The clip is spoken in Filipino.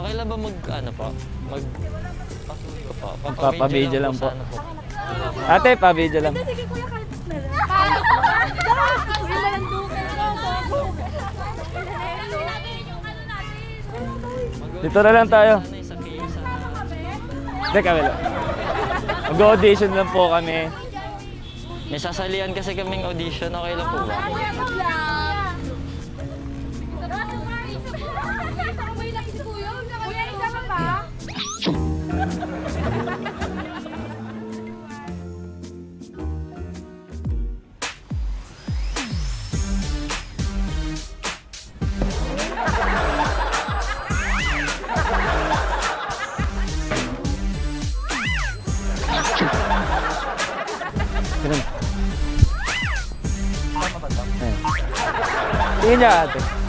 Okay lang ba ano po? Patuloy ko po. Magpapabidyo lang po. Sana po. Ate, pa-video lang. Sige kuya, kahit na lang. Kuya, malandukin Dito na lang tayo. Sana isa kayo sa... Hindi, kami lang. Mag-audition lang po kami. May sasalian kasi kaming audition. Okay lang po ba? Kuya, isa ka pa? Ganun. Ayan. Tingin niya ate.